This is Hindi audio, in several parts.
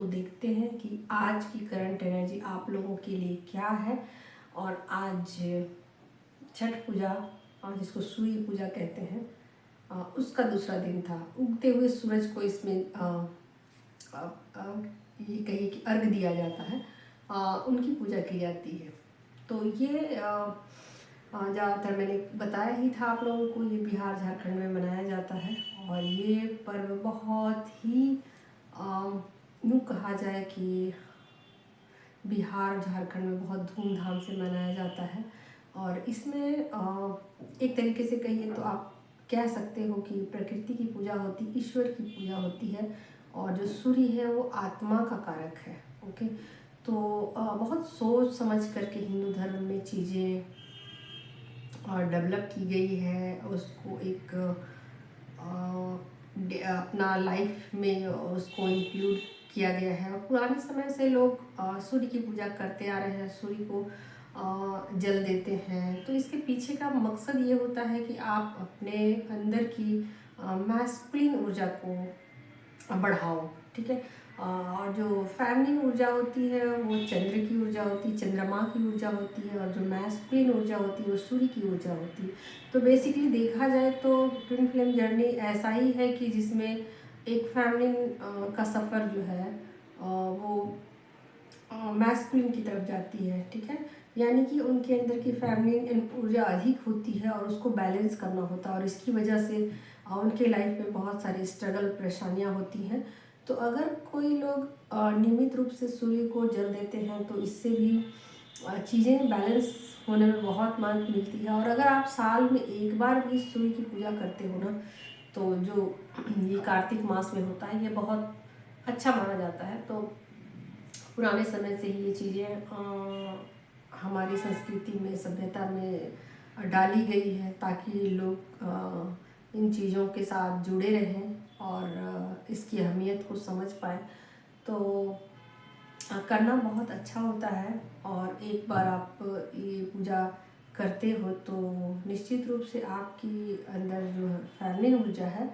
तो देखते हैं कि आज की करंट एनर्जी आप लोगों के लिए क्या है। और आज छठ पूजा और जिसको सूर्य पूजा कहते हैं उसका दूसरा दिन था। उगते हुए सूरज को इसमें ये कहिए कि अर्घ दिया जाता है, उनकी पूजा की जाती है। तो ये ज़्यादातर मैंने बताया ही था आप लोगों को, ये बिहार झारखंड में मनाया जाता है। और ये पर्व बहुत ही यूँ कहा जाए कि बिहार झारखंड में बहुत धूमधाम से मनाया जाता है। और इसमें एक तरीके से कहिए तो आप कह सकते हो कि प्रकृति की पूजा होती, ईश्वर की पूजा होती है। और जो सूर्य है वो आत्मा का कारक है। ओके, तो बहुत सोच समझ करके हिंदू धर्म में चीज़ें डेवलप की गई है। उसको एक अपना लाइफ में उसको इंक्लूड किया गया है। और पुराने समय से लोग सूर्य की पूजा करते आ रहे हैं, सूर्य को जल देते हैं। तो इसके पीछे का मकसद ये होता है कि आप अपने अंदर की मैस्कुलिन ऊर्जा को बढ़ाओ। ठीक है, और जो फेमिनिन ऊर्जा होती है वो चंद्र की ऊर्जा होती है, चंद्रमा की ऊर्जा होती है। और जो मैस्कुलिन ऊर्जा होती है वो सूर्य की ऊर्जा होती है। तो बेसिकली देखा जाए तो ट्विन फ्लेम जर्नी ऐसा ही है कि जिसमें एक फेमिनिन का सफ़र जो है वो मैस्कुलिन की तरफ जाती है। ठीक है, यानी कि उनके अंदर की फेमिनिन ऊर्जा अधिक होती है और उसको बैलेंस करना होता है। और इसकी वजह से उनके लाइफ में बहुत सारी स्ट्रगल परेशानियां होती हैं। तो अगर कोई लोग नियमित रूप से सूर्य को जल देते हैं तो इससे भी चीज़ें बैलेंस होने में बहुत मदद मिलती है। और अगर आप साल में एक बार भी सूर्य की पूजा करते हो ना, तो जो ये कार्तिक मास में होता है ये बहुत अच्छा माना जाता है। तो पुराने समय से ही ये चीज़ें हमारी संस्कृति में, सभ्यता में डाली गई है ताकि लोग इन चीज़ों के साथ जुड़े रहें और इसकी अहमियत को समझ पाएँ। तो करना बहुत अच्छा होता है। और एक बार आप ये पूजा करते हो तो निश्चित रूप से आपकी अंदर जो फेमिनिन ऊर्जा है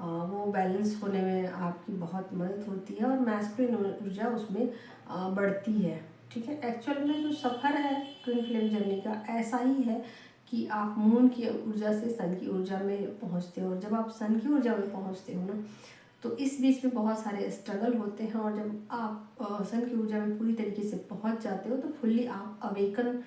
वो बैलेंस होने में आपकी बहुत मदद होती है और मैस्कुलिन ऊर्जा उसमें बढ़ती है। ठीक है, एक्चुअल में जो सफ़र है ट्विन फ्लेम जर्नी का ऐसा ही है कि आप मून की ऊर्जा से सन की ऊर्जा में पहुंचते हो। और जब आप सन की ऊर्जा में पहुंचते हो ना, तो इस बीच में बहुत सारे स्ट्रगल होते हैं। और जब आप सन की ऊर्जा में पूरी तरीके से पहुंच जाते हो तो फुल्ली आप अवेकन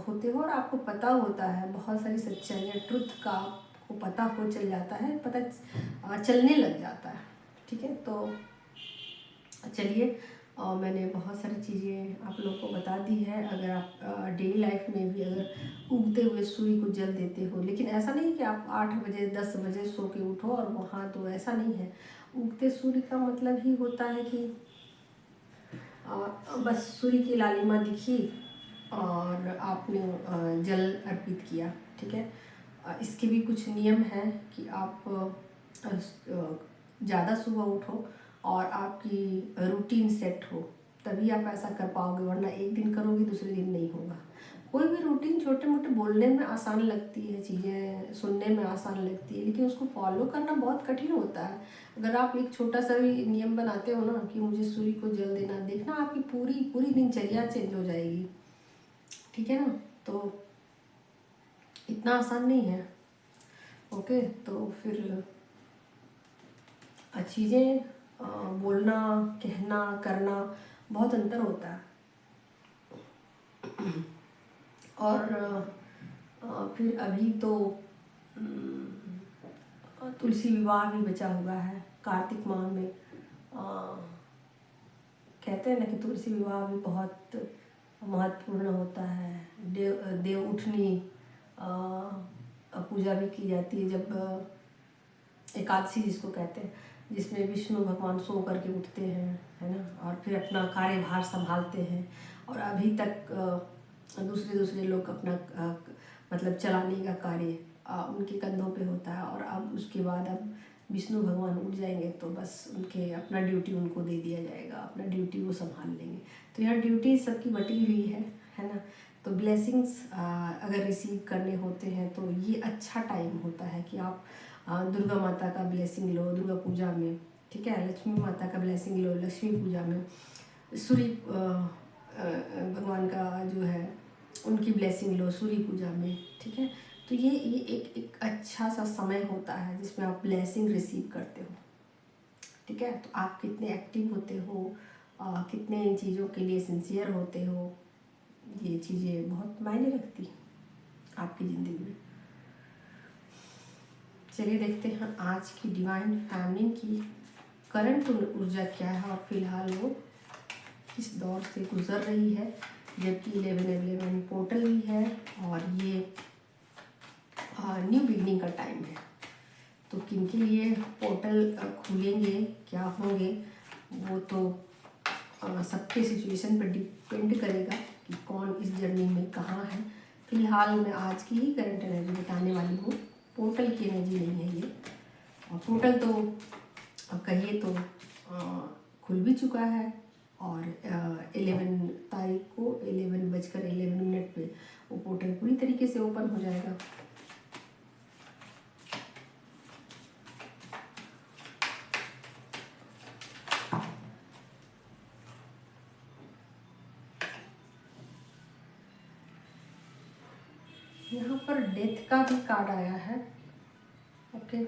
होते हो और आपको पता होता है बहुत सारी सच्चाइयाँ, ट्रुथ का आपको पता हो चल जाता है, पता चलने लग जाता है। ठीक है, तो चलिए मैंने बहुत सारी चीज़ें आप लोगों को बता दी है। अगर आप डेली लाइफ में भी अगर उगते हुए सूर्य को जल देते हो, लेकिन ऐसा नहीं कि आप 8 बजे 10 बजे सो के उठो और वहाँ, तो ऐसा नहीं है। उगते सूर्य का मतलब ही होता है कि बस सूर्य की लालिमा दिखी और आपने जल अर्पित किया। ठीक है, इसके भी कुछ नियम हैं कि आप ज़्यादा सुबह उठो और आपकी रूटीन सेट हो, तभी आप ऐसा कर पाओगे। वरना एक दिन करोगे दूसरे दिन नहीं होगा। कोई भी रूटीन छोटे मोटे बोलने में आसान लगती है, चीज़ें सुनने में आसान लगती है, लेकिन उसको फॉलो करना बहुत कठिन होता है। अगर आप एक छोटा सा भी नियम बनाते हो ना कि मुझे सूर्य को जल देना, देखना आपकी पूरी पूरी दिनचर्या चेंज हो जाएगी। ठीक है ना, तो इतना आसान नहीं है। ओके, तो फिर चीज़ें बोलना, कहना, करना बहुत अंतर होता है। और फिर अभी तो तुलसी विवाह भी बचा हुआ है कार्तिक माह में। कहते हैं ना कि तुलसी विवाह भी बहुत महत्वपूर्ण होता है। देव उठनी पूजा भी की जाती है, जब एकादशी जिसको कहते हैं, जिसमें विष्णु भगवान सो करके उठते हैं, है ना, और फिर अपना कार्यभार संभालते हैं। और अभी तक दूसरे दूसरे लोग अपना मतलब चलाने का कार्य उनके कंधों पे होता है। और अब उसके बाद अब विष्णु भगवान उठ जाएंगे तो बस उनके अपना ड्यूटी उनको दे दिया जाएगा, अपना ड्यूटी वो संभाल लेंगे। तो यहाँ ड्यूटी सबकी बटी हुई है ना। तो ब्लेसिंग्स अगर रिसीव करने होते हैं तो ये अच्छा टाइम होता है कि आप दुर्गा माता का ब्लेसिंग लो दुर्गा पूजा में। ठीक है, लक्ष्मी माता का ब्लेसिंग लो लक्ष्मी पूजा में, सूर्य भगवान का जो है उनकी ब्लेसिंग लो सूर्य पूजा में। ठीक है, तो ये एक अच्छा सा समय होता है जिसमें आप ब्लेसिंग रिसीव करते हो। ठीक है, तो आप कितने एक्टिव होते हो, कितने इन चीज़ों के लिए सिंसियर होते हो, ये चीज़ें बहुत मायने रखती हैं आपकी ज़िंदगी में। चलिए देखते हैं आज की डिवाइन फैमिली की करंट ऊर्जा क्या है और फिलहाल वो किस दौर से गुजर रही है। जबकि 11/11 पोर्टल भी है और ये न्यू बिगनिंग का टाइम है, तो किन के लिए पोर्टल खुलेंगे, क्या होंगे, वो तो सबके सिचुएशन पर डिपेंड करेगा कि कौन इस जर्नी में कहाँ है। फिलहाल मैं आज की ही करंट एनर्जी बताने वाली हूँ, पोर्टल की एनर्जी नहीं है ये। और पोर्टल तो कहिए तो खुल भी चुका है और 11 तारीख को 11:11 पे वो पोर्टल पूरी तरीके से ओपन हो जाएगा। यहाँ पर डेथ का भी कार्ड आया है, ओके,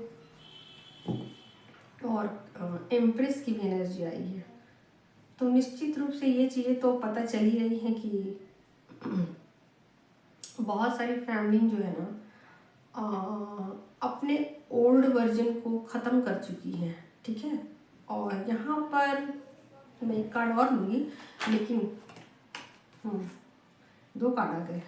और एम्प्रेस की भी एनर्जी आई है। तो निश्चित रूप से ये चीज़ें तो पता चल ही रही हैं कि बहुत सारी फैमिली जो है ना अपने ओल्ड वर्जन को ख़त्म कर चुकी हैं। ठीक है, और यहाँ पर मैं एक कार्ड और लूँगी, लेकिन 2 कार्ड आ गए।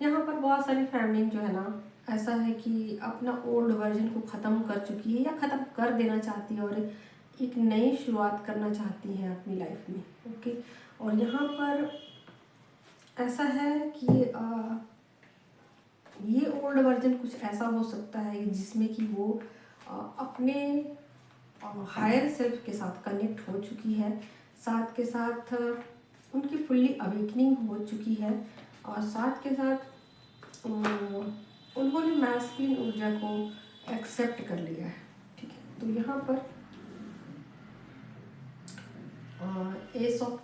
यहाँ पर बहुत सारी फैमिली जो है ना ऐसा है कि अपना ओल्ड वर्जन को ख़त्म कर चुकी है या ख़त्म कर देना चाहती है और एक नई शुरुआत करना चाहती हैं अपनी लाइफ में। ओके, और यहाँ पर ऐसा है कि ये ओल्ड वर्जन कुछ ऐसा हो सकता है जिसमें कि वो अपने हायर सेल्फ के साथ कनेक्ट हो चुकी है, साथ के साथ उनकी फुल्ली अवेकनिंग हो चुकी है और साथ के साथ उन्होंने मैस्कुलिन ऊर्जा को एक्सेप्ट कर लिया है। ठीक है, तो यहाँ पर S of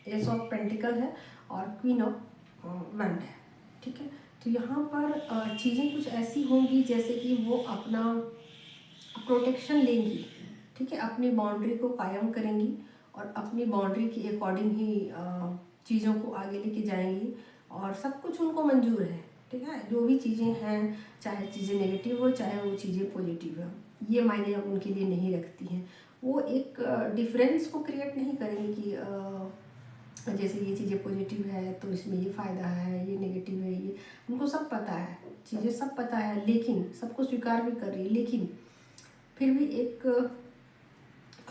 S of pentacle है और क्वीन ऑफ वैंड है। ठीक है, तो यहाँ पर चीज़ें कुछ ऐसी होंगी जैसे कि वो अपना प्रोटेक्शन लेंगी। ठीक है, अपनी बाउंड्री को कायम करेंगी और अपनी बाउंड्री के अकॉर्डिंग ही चीज़ों को आगे लेके जाएंगी और सब कुछ उनको मंजूर है। ठीक है, जो भी चीज़ें हैं, चाहे चीज़ें नेगेटिव हो चाहे वो चीज़ें पॉजिटिव हो, ये मायने अब उनके लिए नहीं रखती हैं। वो एक डिफरेंस को क्रिएट नहीं करेंगे कि जैसे ये चीज़ें पॉजिटिव है तो इसमें ये फ़ायदा है, ये नेगेटिव है, ये उनको सब पता है, चीज़ें सब पता है, लेकिन सबको स्वीकार भी कर रही है, लेकिन फिर भी एक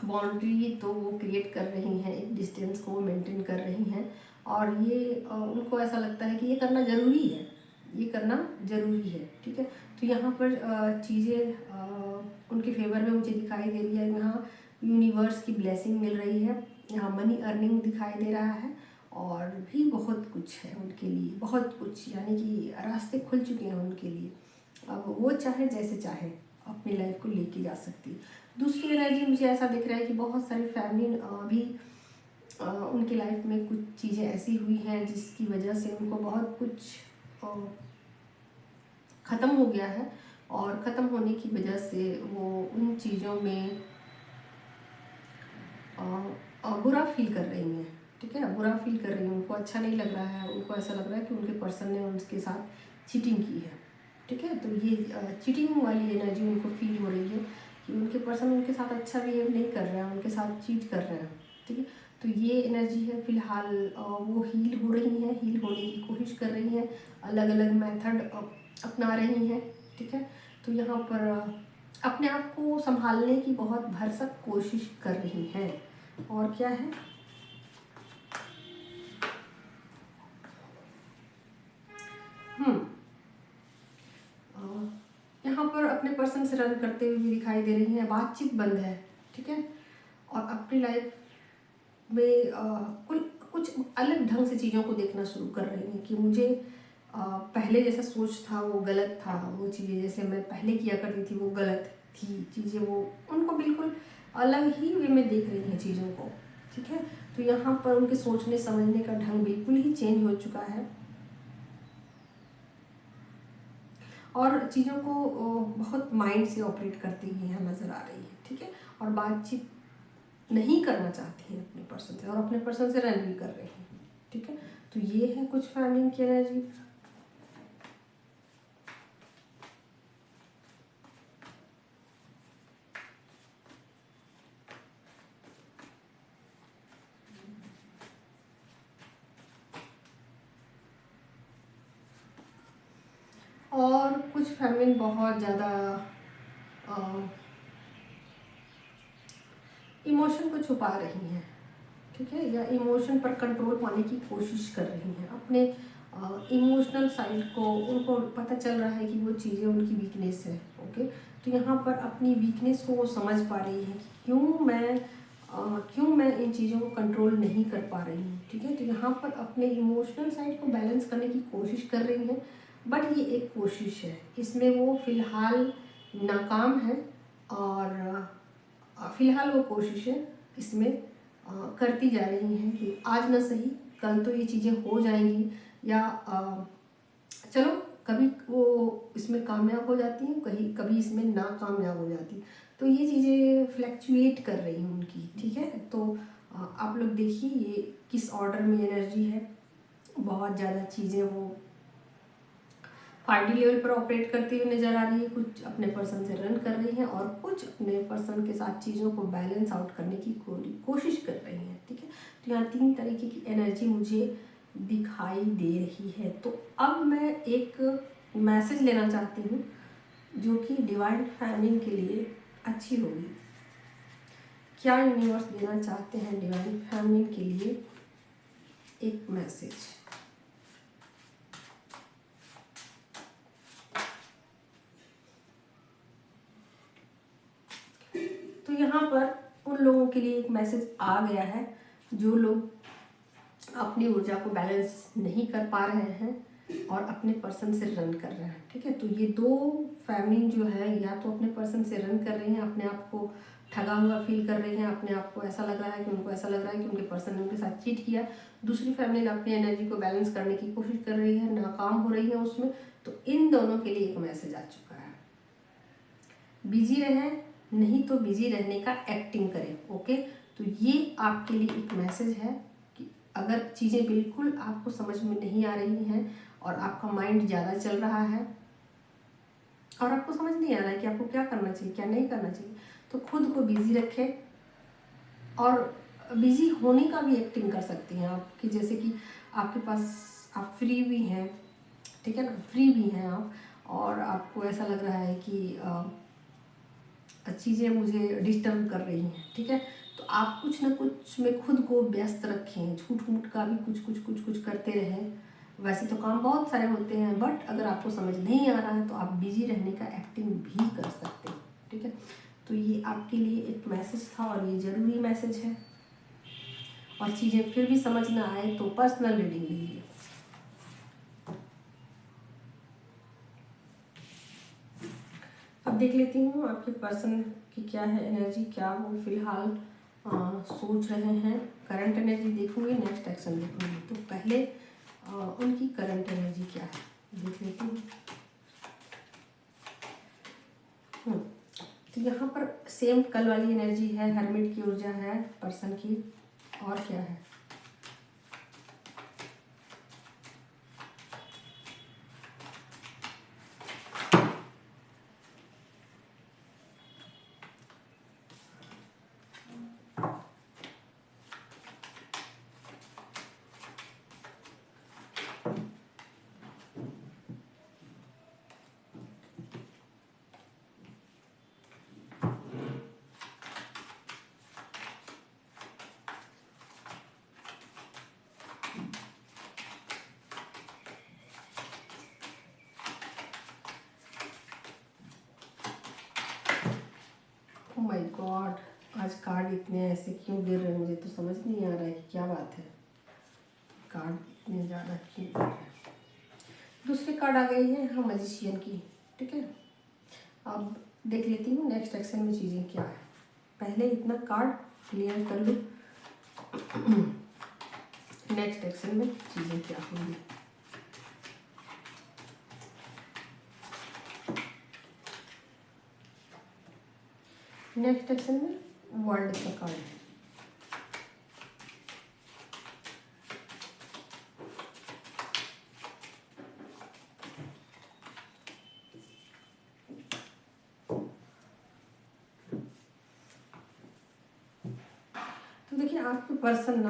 बाउंड्री तो वो क्रिएट कर रही हैं, एक डिस्टेंस को मेंटेन कर रही हैं और ये उनको ऐसा लगता है कि ये करना ज़रूरी है, ये करना ज़रूरी है। ठीक है, तो यहाँ पर चीज़ें उनके फेवर में मुझे दिखाई दे रही है। यहाँ यूनिवर्स की ब्लेसिंग मिल रही है, यहाँ मनी अर्निंग दिखाई दे रहा है और भी बहुत कुछ है उनके लिए, बहुत कुछ, यानी कि रास्ते खुल चुके हैं उनके लिए। अब वो चाहे जैसे चाहे अपनी लाइफ को लेके जा सकती है। दूसरी एनर्जी मुझे ऐसा दिख रहा है कि बहुत सारी फैमिली अभी उनकी लाइफ में कुछ चीज़ें ऐसी हुई हैं जिसकी वजह से उनको बहुत कुछ ख़त्म हो गया है और ख़त्म होने की वजह से वो उन चीज़ों में बुरा फील कर रही हैं। ठीक है, बुरा फील कर रही हैं, उनको अच्छा नहीं लग रहा है, उनको ऐसा लग रहा है कि उनके पर्सन ने उनके साथ चीटिंग की है। ठीक है, तो ये चीटिंग वाली एनर्जी उनको फील हो रही है कि उनके पर्सन उनके साथ अच्छा बिहेव नहीं कर रहे हैं, उनके साथ चीट कर रहे हैं। ठीक है, तो ये एनर्जी है। फिलहाल वो हील हो रही हैं, हील होने की कोशिश कर रही हैं, अलग अलग मेथड अपना रही हैं। ठीक है, तो यहाँ पर अपने आप को संभालने की बहुत भरसक कोशिश कर रही हैं। और क्या है, यहाँ पर अपने पर्सन से रन करते हुए भी दिखाई दे रही हैं, बातचीत बंद है। ठीक है, और अपनी लाइफ में कुछ कुछ अलग ढंग से चीज़ों को देखना शुरू कर रही हैं कि मुझे पहले जैसा सोच था वो गलत था, वो चीज़ें जैसे मैं पहले किया करती थी वो गलत थी चीज़ें, वो उनको बिल्कुल अलग ही वे में देख रही हैं चीज़ों को। ठीक है, तो यहाँ पर उनके सोचने समझने का ढंग बिल्कुल ही चेंज हो चुका है और चीज़ों को बहुत माइंड से ऑपरेट करती हुई यहाँ नज़र आ रही है। ठीक है, और बातचीत नहीं करना चाहती हैं अपने पर्सन से और अपने पर्सन से रन भी कर रही हैं। ठीक है, तो ये है कुछ फैमिली की एनर्जी। और कुछ फैमिली बहुत ज़्यादा इमोशन को छुपा रही हैं। ठीक है, या इमोशन पर कंट्रोल पाने की कोशिश कर रही हैं अपने इमोशनल साइड को। उनको पता चल रहा है कि वो चीज़ें उनकी वीकनेस है। ओके, तो यहाँ पर अपनी वीकनेस को वो समझ पा रही है कि क्यों मैं इन चीज़ों को कंट्रोल नहीं कर पा रही हूँ। ठीक है, तो यहाँ पर अपने इमोशनल साइड को बैलेंस करने की कोशिश कर रही हैं, बट ये एक कोशिश है, इसमें वो फ़िलहाल नाकाम है और फ़िलहाल वो कोशिशें इसमें करती जा रही हैं कि आज ना सही कल तो ये चीज़ें हो जाएंगी, या चलो कभी वो इसमें कामयाब हो जाती हैं, कहीं कभी इसमें नाकामयाब हो जाती। तो ये चीज़ें फ्लैक्चुएट कर रही हैं उनकी। ठीक है, तो आप लोग देखिए ये किस ऑर्डर में एनर्जी है। बहुत ज़्यादा चीज़ें वो पार्टी लेवल पर ऑपरेट करती हुई नजर आ रही है, कुछ अपने पर्सन से रन कर रही हैं और कुछ अपने पर्सन के साथ चीज़ों को बैलेंस आउट करने की कोशिश कर रही हैं। ठीक है, तो यहाँ 3 तरीके की एनर्जी मुझे दिखाई दे रही है। तो अब मैं एक मैसेज लेना चाहती हूँ जो कि डिवाइन फैमिली के लिए अच्छी होगी। क्या यूनिवर्स देना चाहते हैं डिवाइन फैमिली के लिए एक मैसेज। तो यहाँ पर उन लोगों के लिए एक मैसेज आ गया है जो लोग अपनी ऊर्जा को बैलेंस नहीं कर पा रहे हैं और अपने पर्सन से रन कर रहे हैं। ठीक है, तो ये 2 फैमिली जो है या तो अपने पर्सन से रन कर रही हैं, अपने आप को ठगा हुआ फील कर रही हैं, अपने आप को ऐसा लग रहा है कि उनको ऐसा लग रहा है कि उनके पर्सन ने उनके साथ चीट किया। दूसरी फैमिली अपनी एनर्जी को बैलेंस करने की कोशिश कर रही है, नाकाम हो रही है उसमें। तो इन दोनों के लिए एक मैसेज आ चुका है, बिजी रहें, नहीं तो बिजी रहने का एक्टिंग करें। ओके, तो ये आपके लिए एक मैसेज है कि अगर चीज़ें बिल्कुल आपको समझ में नहीं आ रही हैं और आपका माइंड ज़्यादा चल रहा है और आपको समझ नहीं आ रहा है कि आपको क्या करना चाहिए क्या नहीं करना चाहिए, तो खुद को बिजी रखें और बिजी होने का भी एक्टिंग कर सकती हैं आप, कि जैसे कि आपके पास आप फ्री भी हैं। ठीक है ना, फ्री भी हैं आप और आपको ऐसा लग रहा है कि चीज़ें मुझे डिस्टर्ब कर रही हैं। ठीक है, तो आप कुछ ना कुछ में खुद को व्यस्त रखें, झूठ मूठ का भी कुछ करते रहें। वैसे तो काम बहुत सारे होते हैं, बट अगर आपको समझ नहीं आ रहा है तो आप बिजी रहने का एक्टिंग भी कर सकते हैं। ठीक है, तो ये आपके लिए एक मैसेज था और ये ज़रूरी मैसेज है। और चीज़ें फिर भी समझ ना आए तो पर्सनल रीडिंग लीजिए। अब देख लेती हूँ आपके पर्सन की क्या है एनर्जी, क्या वो फिलहाल सोच रहे हैं। करंट एनर्जी देखूंगी, नेक्स्ट एक्शन देखूंगी। तो पहले उनकी करंट एनर्जी क्या है देख लेती हूँ। तो यहाँ पर सेम कल वाली एनर्जी है, हर्मिट की ऊर्जा है पर्सन की। और क्या है, ओह माय गॉड, आज कार्ड इतने ऐसे क्यों गिर रहे हैं, मुझे तो समझ नहीं आ रहा है कि क्या बात है। कार्ड इतने ज़्यादा क्यों आ रहे हैं। दूसरी कार्ड आ गई है हाँ मैजिशियन की। ठीक है, अब देख लेती हूँ नेक्स्ट एक्शन में चीज़ें क्या है। पहले इतना कार्ड क्लियर कर लूँ, नेक्स्ट एक्शन में चीज़ें क्या होंगी। नेक्स्ट एक्शन में वर्ल्ड का कार्ड है। तो देखिए आपके पर्सन ना,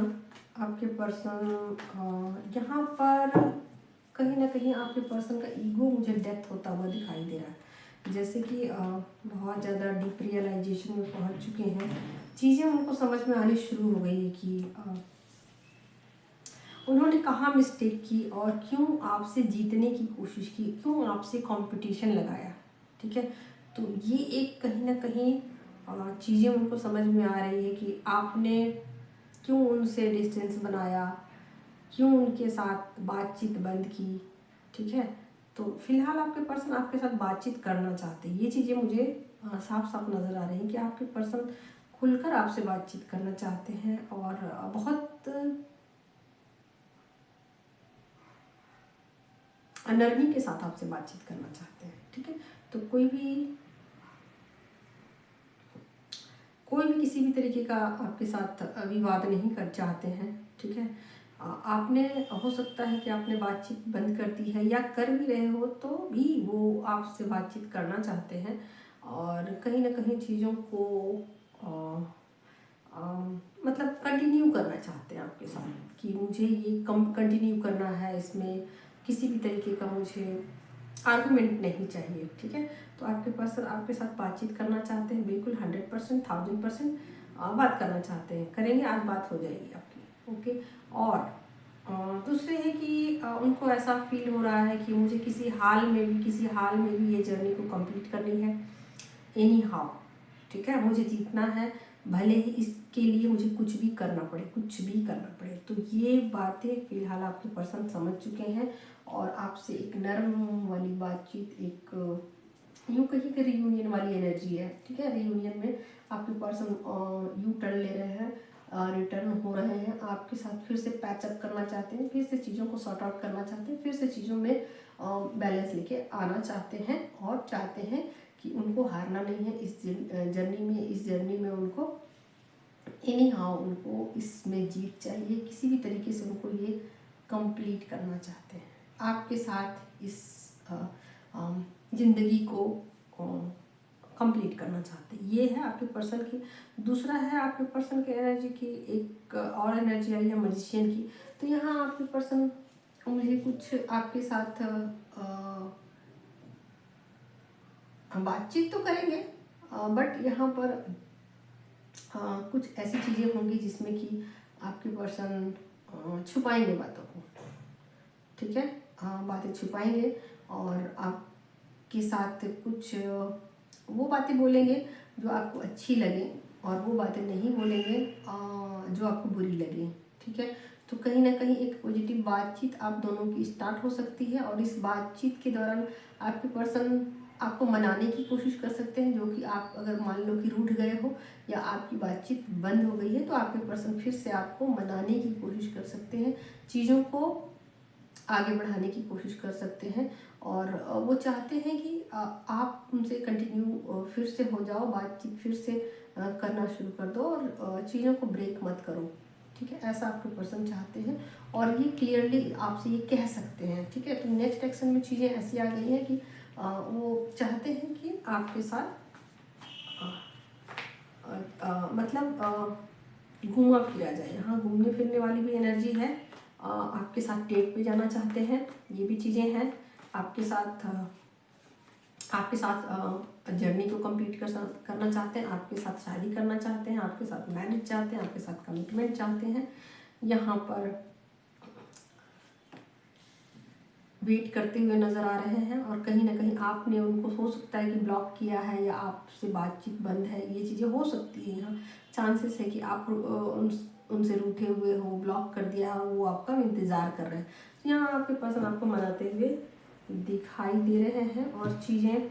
आपके पर्सन यहाँ पर कहीं ना कहीं आपके पर्सन का ईगो मुझे डेप्थ होता हुआ दिखाई दे रहा है। जैसे कि बहुत ज़्यादा डीप रियलाइजेशन में पहुँच चुके हैं, चीज़ें उनको समझ में आनी शुरू हो गई है कि उन्होंने कहाँ मिस्टेक की और क्यों आपसे जीतने की कोशिश की, क्यों आपसे कंपटीशन लगाया। ठीक है, तो ये एक कहीं ना कहीं चीज़ें उनको समझ में आ रही है कि आपने क्यों उनसे डिस्टेंस बनाया, क्यों उनके साथ बातचीत बंद की। ठीक है, तो फिलहाल आपके पर्सन आपके साथ बातचीत करना चाहते हैं। ये चीज़ें मुझे साफ साफ नज़र आ रही हैं कि आपके पर्सन खुलकर आपसे बातचीत करना चाहते हैं और बहुत नरमी के साथ आपसे बातचीत करना चाहते हैं। ठीक है, तो कोई भी किसी भी तरीके का आपके साथ विवाद नहीं कर चाहते हैं। ठीक है, आपने हो सकता है कि आपने बातचीत बंद कर दी है या कर भी रहे हो तो भी वो आपसे बातचीत करना चाहते हैं और कहीं ना कहीं चीज़ों को मतलब कंटिन्यू करना चाहते हैं आपके साथ कि मुझे ये कंटिन्यू करना है, इसमें किसी भी तरीके का मुझे आर्गुमेंट नहीं चाहिए। ठीक है, तो आपके पर्सन आपके साथ बातचीत करना चाहते हैं, बिल्कुल 100% 1000% बात करना चाहते हैं, करेंगे, आज बात हो जाएगी आपकी। ओके, और दूसरे है कि उनको ऐसा फील हो रहा है कि मुझे किसी हाल में भी ये जर्नी को कंप्लीट करनी है एनी हाउ। ठीक है, मुझे जीतना है, भले ही इसके लिए मुझे कुछ भी करना पड़े। तो ये बातें फिलहाल आपके पर्सन समझ चुके हैं और आपसे एक नरम वाली बातचीत, एक यूँ कहीं कि रियूनियन वाली एनर्जी है। ठीक है, रियूनियन में आपके पर्सन यू टर्न ले रहे हैं, रिटर्न हो रहे हैं, आपके साथ फिर से पैचअप करना चाहते हैं, फिर से चीज़ों को सॉर्ट आउट करना चाहते हैं, फिर से चीज़ों में बैलेंस लेके आना चाहते हैं और चाहते हैं कि उनको हारना नहीं है इस जर्नी में उनको एनी हाउ उनको इसमें जीत चाहिए, किसी भी तरीके से उनको ये कंप्लीट करना चाहते हैं, आपके साथ इस ज़िंदगी को कंप्लीट करना चाहते हैं। ये है आपके पर्सन की। दूसरा है आपके पर्सन की एनर्जी की, एक और एनर्जी आई है मैजिशियन की। तो यहाँ आपके पर्सन मुझे कुछ आपके साथ बातचीत तो करेंगे बट यहाँ पर कुछ ऐसी चीज़ें होंगी जिसमें कि आपके पर्सन छुपाएंगे बातों को। ठीक है, बातें छुपाएंगे और आपके साथ कुछ वो बातें बोलेंगे जो आपको अच्छी लगे और वो बातें नहीं बोलेंगे जो आपको बुरी लगे। ठीक है, तो कहीं ना कहीं एक पॉजिटिव बातचीत आप दोनों की स्टार्ट हो सकती है और इस बातचीत के दौरान आपके पर्सन आपको मनाने की कोशिश कर सकते हैं, जो कि आप अगर मान लो कि रूठ गए हो या आपकी बातचीत बंद हो गई है तो आपके पर्सन फिर से आपको मनाने की कोशिश कर सकते हैं, चीज़ों को आगे बढ़ाने की कोशिश कर सकते हैं और वो चाहते हैं कि आप उनसे कंटिन्यू फिर से हो जाओ, बातचीत फिर से करना शुरू कर दो और चीज़ों को ब्रेक मत करो। ठीक है, ऐसा आपके पर्सन चाहते हैं और ये क्लियरली आपसे ये कह सकते हैं। ठीक है, तो नेक्स्ट एक्शन में चीज़ें ऐसी आ गई हैं कि वो चाहते हैं कि आपके साथ मतलब घूमा फिरा जाए। यहाँ घूमने फिरने वाली भी एनर्जी है, आपके साथ डेट पे जाना चाहते हैं, ये भी चीज़ें हैं। आपके साथ जर्नी को कंप्लीट करना चाहते हैं, आपके साथ शादी करना चाहते हैं, आपके साथ मैरिज चाहते हैं, आपके साथ कमिटमेंट चाहते हैं। यहाँ पर वेट करते हुए नज़र आ रहे हैं और कहीं ना कहीं आपने उनको हो सकता है कि ब्लॉक किया है या आपसे बातचीत बंद है, ये चीज़ें हो सकती है। यहाँ चांसेस है कि आप उनसे रूठे हुए हो, ब्लॉक कर दिया हो, वो आपका इंतज़ार कर रहे हैं। तो यहाँ आपके पर्सन आपको मनाते हुए दिखाई दे रहे हैं और चीज़ें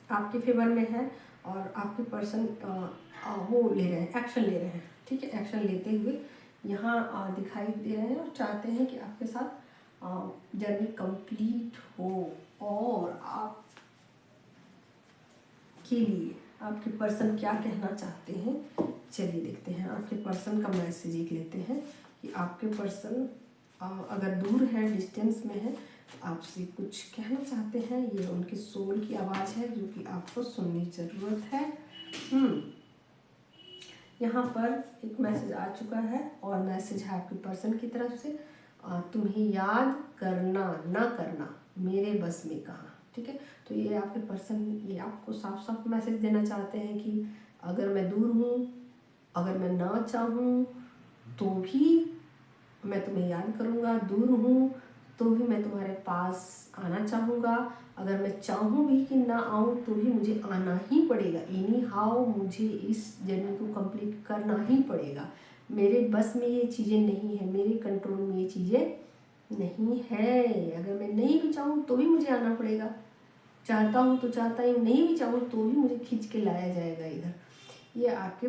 आपके फेवर में है और आपके पर्सन वो ले रहे हैं, एक्शन ले रहे हैं। ठीक है, एक्शन लेते हुए यहाँ दिखाई दे रहे हैं और चाहते हैं कि आपके साथ जर्नी कंप्लीट हो और आप के लिए आपके पर्सन क्या कहना चाहते हैं। चलिए देखते हैं, आपके पर्सन का मैसेज एक लेते हैं कि आपके पर्सन अगर दूर है, डिस्टेंस में है, आपसे कुछ कहना चाहते हैं। ये उनके सोल की आवाज़ है जो कि आपको सुननी ज़रूरत है। यहाँ पर एक मैसेज आ चुका है और मैसेज है आपके पर्सन की तरफ से, तुम्हें याद करना ना करना मेरे बस में कहाँ। ठीक है, तो ये आपके पर्सन ये आपको साफ साफ मैसेज देना चाहते हैं कि अगर मैं दूर हूँ, अगर मैं ना चाहूँ तो भी मैं तुम्हें याद करूँगा, दूर हूँ तो भी मैं तुम्हारे पास आना चाहूँगा, अगर मैं चाहूँ भी कि ना आऊँ तो भी मुझे आना ही पड़ेगा। एनी हाउ मुझे इस जर्नी को कंप्लीट करना ही पड़ेगा। मेरे बस में ये चीज़ें नहीं है, मेरे कंट्रोल में ये चीज़ें नहीं है। अगर मैं नहीं भी चाहूँ तो भी मुझे आना पड़ेगा, चाहता हूँ तो चाहता ही, नहीं भी चाहूँ तो भी मुझे खींच के लाया जाएगा इधर। ये आपके